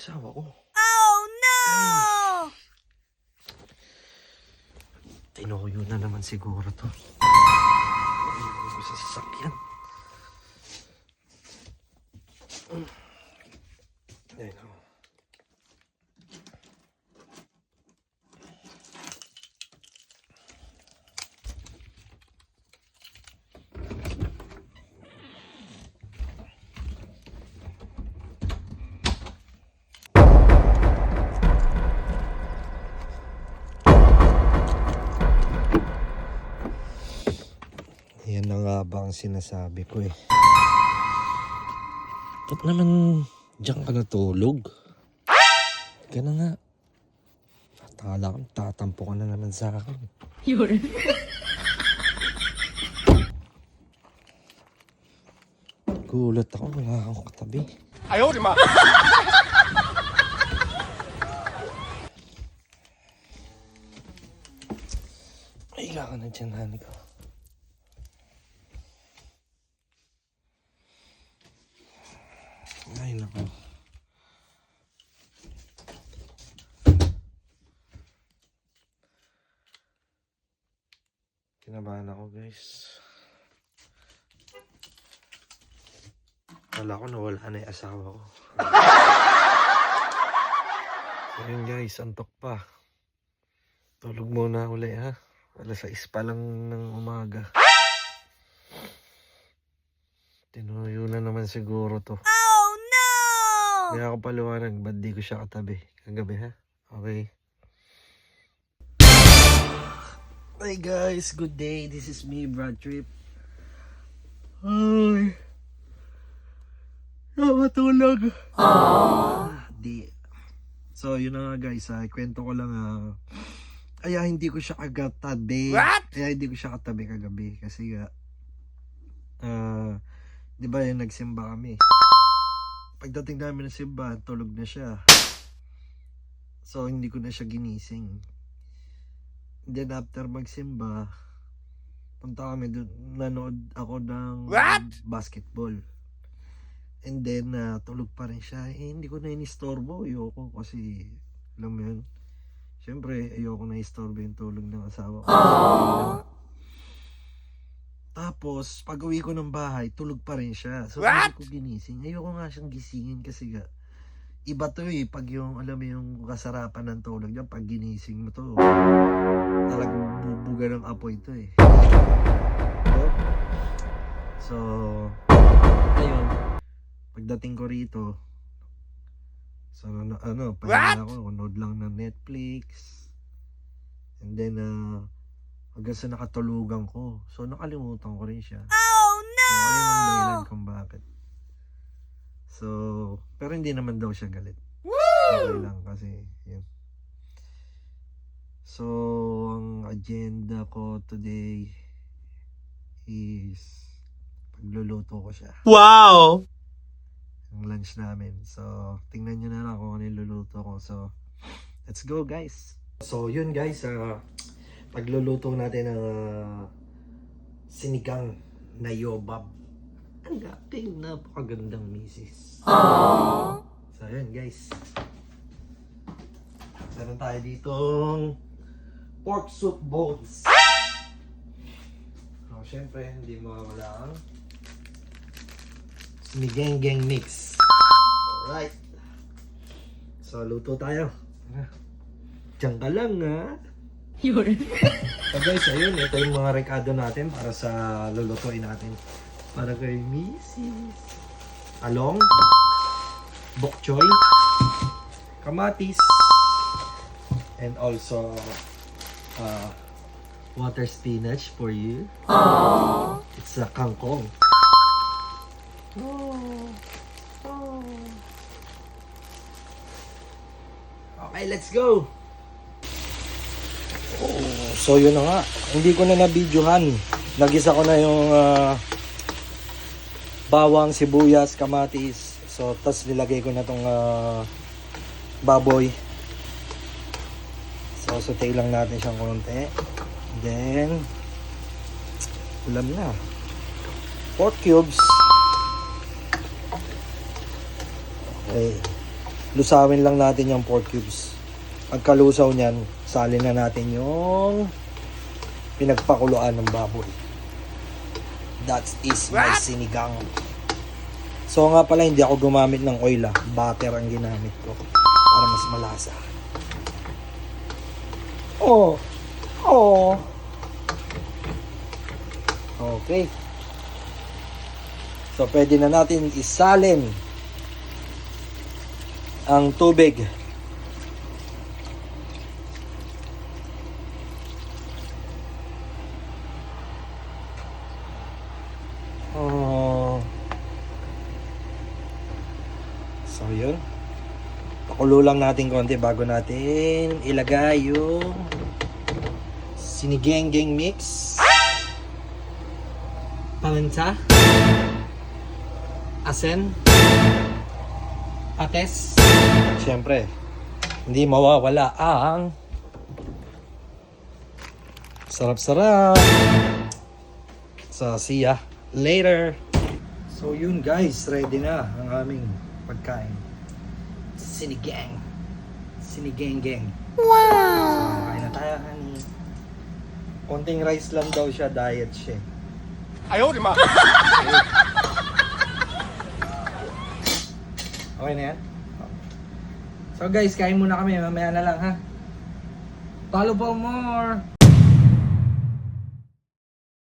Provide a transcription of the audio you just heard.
asawa ko. Oh no! Ay. Tinuyo na naman siguro to. Ay, ko sa sasakyan. Ayun ako. Yan na nga ba ang sinasabi ko eh. Ba't naman diyan ka natulog? Gana nga. Akala ko tatampo ka na naman sa akin. Yun. Gulat ako, wala akong katabi. Ayaw, di ma! Ay, ka na dyan, honey ko. Ay, naku. Kinabahan ako, guys. Wala ko nawala na yung asawa ko. Ayun, guys, antok pa. Tulog muna uli, ha? Alas 6 pa lang ng umaga. Tinuyo na naman siguro to. Oh no! Kaya ako paliwanag, ba't di ko siya katabi? Kagabi, ha? Okay. Hi guys, good day. This is me, Brad Trip. Ay. Matulog. Di. So, yun na nga guys, kwento ko lang kaya hindi ko siya katabi. What? Kaya hindi ko siya katabi kagabi. Kasi di ba yung nagsimba kami? Pagdating namin ng simba, tulog na siya. So, hindi ko na siya ginising. Then, after magsimba, punta kami doon, nanood ako ng What? basketball. And then, tulog pa rin siya. Eh, hindi ko na inistorbo. Ayoko kasi, alam mo yun, siyempre, ayoko na istorbo yung tulog ng asawa ko. Tapos, pag uwi ko ng bahay, tulog pa rin siya. So, What? hindi ko ginising. Ayoko nga siyang gisingin kasi iba to eh. Pag yung, alam mo yung kasarapan ng tulog niya, pag ginising mo to, talagang bubuga ng apoy to eh. So, ayun. Pagdating ko rito, so pahinga ako, nanood lang ng Netflix. And then, hanggang sa nakatulugan ko. So, nakalimutan ko rin siya. Oh no! So, ayun ang dahilan kung bakit. So, pero hindi naman daw siya galit. Okay lang kasi, yun. So, ang agenda ko today is pagluluto ko siya. Wow! Ang lunch namin. So, tingnan nyo na lang kung ano yung luluto ko. So, let's go guys. So, yun guys. Pagluluto natin ng sinigang na yobab. Ang ating napakagandang misis. Aww. So, yun guys. Meron tayo ditong pork soup bowls. So, syempre, hindi mawawala ang sinigang mix. Alright. So, luto tayo. Diyan ka lang, ha? Yun. So, guys, ayun. Ito yung mga rekado natin para sa lulutuin natin. Para kay Mrs. Talong, bok choy, kamatis, and also water spinach for you. Aww. It's a kangkong. Okay, let's go. So yun na nga. Hindi ko na na-videohan. Nagisa ko na yung bawang, sibuyas, kamatis. So tas nilagay ko na tong baboy. So saute lang natin siyang konti. Then ulam na. Pork cubes. Okay. lusawin lang natin yung pork cubes. Pagkalusaw niyan, salin na natin yung pinagpakuluan ng baboy. That is my sinigang. So nga pala, hindi ako gumamit ng oil, butter ang ginamit ko para mas malasa. Oh. Okay. So pwede na natin isalin ang tubig. So yun. Pakulo lang natin konti bago natin ilagay yung sinigang mix. Paminta. Asin. Pates. Siyempre, hindi mawawala ang sarap-sarap. So, see ya later. So yun guys, ready na ang aming pagkain. Sinigang. Sinigang. Wow! Kain na tayo, honey. Konting rice lang daw siya, diet siya. Ayaw, di ma. Okay na yan? So guys, kain muna kami. Mamaya na lang ha. Follow for more.